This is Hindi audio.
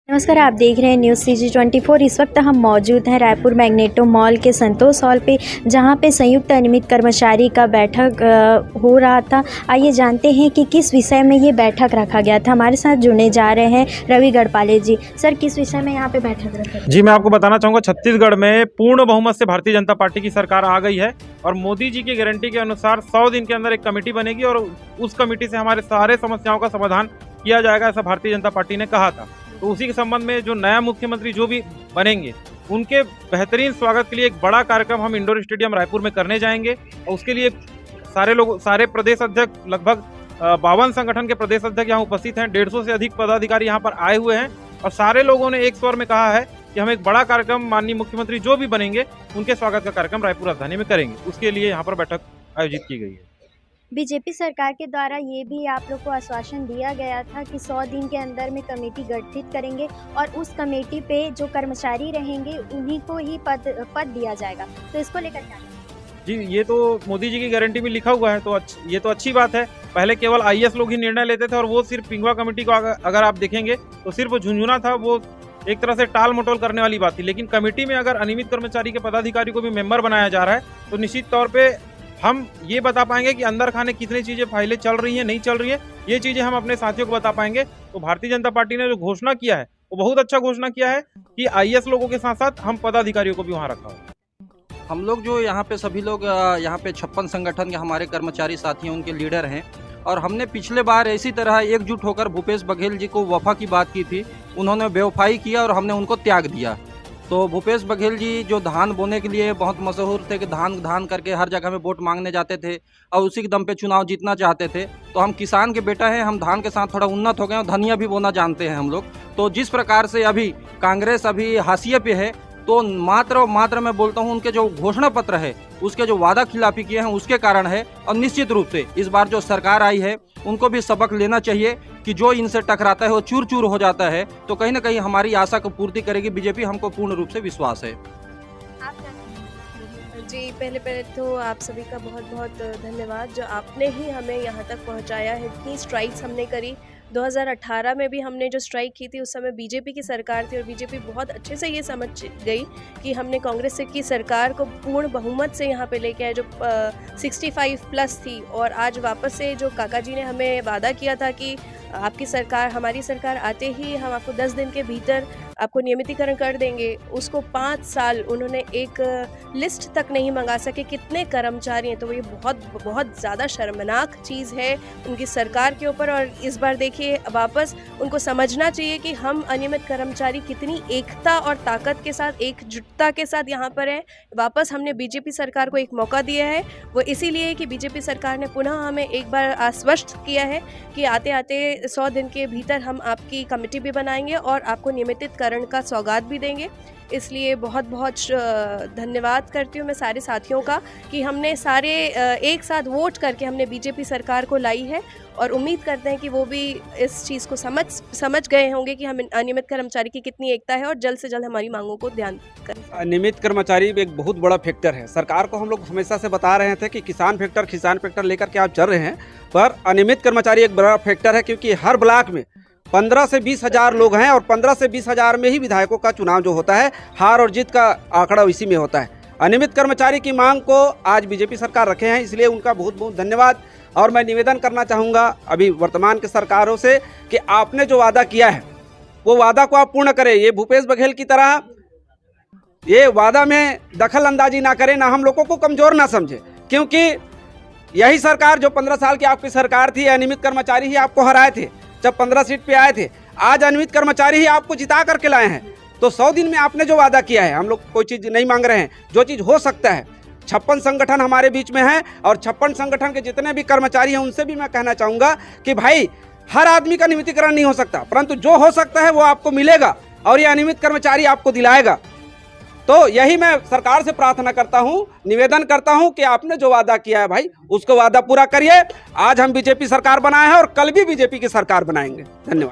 नमस्कार, आप देख रहे हैं न्यूज़ CG24। इस वक्त हम मौजूद हैं रायपुर मैग्नेटो मॉल के संतोष हॉल पे, जहां पे संयुक्त अनियमित कर्मचारी का बैठक हो रहा था। आइए जानते हैं कि किस विषय में ये बैठक रखा गया था। हमारे साथ जुड़ने जा रहे हैं रवि गढ़पाले जी। सर, किस विषय में यहाँ पे बैठक रखा? जी, मैं आपको बताना चाहूँगा, छत्तीसगढ़ में पूर्ण बहुमत से भारतीय जनता पार्टी की सरकार आ गई है और मोदी जी की गारंटी के अनुसार 100 दिन के अंदर एक कमेटी बनेगी और उस कमेटी से हमारे सारे समस्याओं का समाधान किया जाएगा, ऐसा भारतीय जनता पार्टी ने कहा था। तो उसी के संबंध में जो नया मुख्यमंत्री जो भी बनेंगे, उनके बेहतरीन स्वागत के लिए एक बड़ा कार्यक्रम हम इंडोर स्टेडियम रायपुर में करने जाएंगे। और उसके लिए सारे प्रदेश अध्यक्ष, लगभग 52 संगठन के प्रदेश अध्यक्ष यहाँ उपस्थित हैं। 150 से अधिक पदाधिकारी यहाँ पर आए हुए हैं और सारे लोगों ने एक स्वर में कहा है कि हम एक बड़ा कार्यक्रम माननीय मुख्यमंत्री जो भी बनेंगे उनके स्वागत का कार्यक्रम रायपुर राजधानी में करेंगे। उसके लिए यहाँ पर बैठक आयोजित की गई है। बीजेपी सरकार के द्वारा ये भी आप लोग को आश्वासन दिया गया था कि 100 दिन के अंदर में कमेटी गठित करेंगे और उस कमेटी पे जो कर्मचारी रहेंगे उन्हीं को ही पद दिया जाएगा। तो इसको लेकर क्या? जी, ये तो मोदी जी की गारंटी में लिखा हुआ है, तो ये तो अच्छी बात है। पहले केवल IAS लोग ही निर्णय लेते थे और वो सिर्फ पिंगवा कमेटी को अगर आप देखेंगे तो सिर्फ झुंझुना था, वो एक तरह से टाल मटोल करने वाली बात थी। लेकिन कमेटी में अगर अनियमित कर्मचारी के पदाधिकारी को भी मेंबर बनाया जा रहा है तो निश्चित तौर पे हम ये बता पाएंगे कि अंदर खाने कितनी चीजें फाइलें चल रही हैं, नहीं चल रही है, ये चीजें हम अपने साथियों को बता पाएंगे। तो भारतीय जनता पार्टी ने जो घोषणा किया है वो बहुत अच्छा घोषणा किया है कि IAS लोगों के साथ साथ हम पदाधिकारियों को भी वहाँ रखा है। हम लोग जो यहाँ पे सभी लोग यहाँ पे 56 संगठन के हमारे कर्मचारी साथी हैं, उनके लीडर हैं। और हमने पिछले बार इसी तरह एकजुट होकर भूपेश बघेल जी को वफा की बात की थी, उन्होंने बेवफाई किया और हमने उनको त्याग दिया। तो भूपेश बघेल जी जो धान बोने के लिए बहुत मशहूर थे कि धान करके हर जगह में वोट मांगने जाते थे और उसी के दम पे चुनाव जीतना चाहते थे। तो हम किसान के बेटा हैं, हम धान के साथ थोड़ा उन्नत हो गए और धनिया भी बोना जानते हैं हम लोग। तो जिस प्रकार से अभी कांग्रेस अभी हाशिए पे है, तो मात्र मैं बोलता हूँ उनके जो घोषणा पत्र है, उसके जो वादा खिलाफी किए हैं उसके कारण है। और निश्चित रूप से इस बार जो सरकार आई है उनको भी सबक लेना चाहिए कि जो इनसे टकराता है वो चूर चूर हो जाता है। तो कहीं ना कहीं हमारी आशा को पूर्ति करेगी बीजेपी, हमको पूर्ण रूप से विश्वास है। जी, पहले तो आप सभी का बहुत बहुत धन्यवाद, जो आपने ही हमें यहाँ तक पहुँचाया है। इतनी स्ट्राइक्स हमने करी, 2018 में भी हमने जो स्ट्राइक की थी उस समय बीजेपी की सरकार थी और बीजेपी बहुत अच्छे से ये समझ गई कि हमने कांग्रेस की सरकार को पूर्ण बहुमत से यहाँ पे लेके आए, जो 65+ थी। और आज वापस से जो काका जी ने हमें वादा किया था कि आपकी सरकार, हमारी सरकार आते ही हम आपको 10 दिन के भीतर आपको नियमितीकरण कर देंगे, उसको 5 साल उन्होंने एक लिस्ट तक नहीं मंगा सके कितने कर्मचारी हैं। तो ये बहुत ज़्यादा शर्मनाक चीज़ है उनकी सरकार के ऊपर। और इस बार देखिए, वापस उनको समझना चाहिए कि हम अनियमित कर्मचारी कितनी एकता और ताकत के साथ, एकजुटता के साथ यहाँ पर है। वापस हमने बीजेपी सरकार को एक मौका दिया है, वो इसीलिए कि बीजेपी सरकार ने पुनः हमें एक बार आश्वस्त किया है कि आते आते 100 दिन के भीतर हम आपकी कमेटी भी बनाएंगे और आपको नियमितीकरण का सौगात भी देंगे। इसलिए बहुत बहुत धन्यवाद करती हूँ मैं सारे साथियों का कि हमने सारे एक साथ वोट करके हमने बीजेपी सरकार को लाई है। और उम्मीद करते हैं कि वो भी इस चीज़ को समझ गए होंगे कि हम अनियमित कर्मचारी की कितनी एकता है और जल्द से जल्द हमारी मांगों को ध्यान करें। अनियमित कर्मचारी एक बहुत बड़ा फैक्टर है। सरकार को हम लोग हमेशा से बता रहे थे कि किसान फैक्टर लेकर के आप चल रहे हैं, पर अनियमित कर्मचारी एक बड़ा फैक्टर है, क्योंकि हर ब्लॉक में 15 से 20 हज़ार लोग हैं और 15 से 20 हज़ार में ही विधायकों का चुनाव जो होता है, हार और जीत का आंकड़ा इसी में होता है। अनियमित कर्मचारी की मांग को आज बीजेपी सरकार रखे हैं, इसलिए उनका बहुत बहुत धन्यवाद। और मैं निवेदन करना चाहूँगा अभी वर्तमान के सरकारों से कि आपने जो वादा किया है वो वादा को आप पूर्ण करें। ये भूपेश बघेल की तरह ये वादा में दखल अंदाजी ना करें, ना हम लोगों को कमज़ोर ना समझे, क्योंकि यही सरकार जो 15 साल की आपकी सरकार थी, अनियमित कर्मचारी ही आपको हराए थे जब 15 सीट पे आए थे। आज अनियमित कर्मचारी ही आपको जिता करके लाए हैं। तो 100 दिन में आपने जो वादा किया है, हम लोग कोई चीज़ नहीं मांग रहे हैं, जो चीज़ हो सकता है। 56 संगठन हमारे बीच में है और 56 संगठन के जितने भी कर्मचारी हैं उनसे भी मैं कहना चाहूँगा कि भाई, हर आदमी का नियमितीकरण नहीं हो सकता, परंतु जो हो सकता है वो आपको मिलेगा और ये अनियमित कर्मचारी आपको दिलाएगा। तो यही मैं सरकार से प्रार्थना करता हूं, निवेदन करता हूं कि आपने जो वादा किया है भाई, उसको वादा पूरा करिए। आज हम बीजेपी सरकार बनाए हैं और कल भी बीजेपी की सरकार बनाएंगे। धन्यवाद।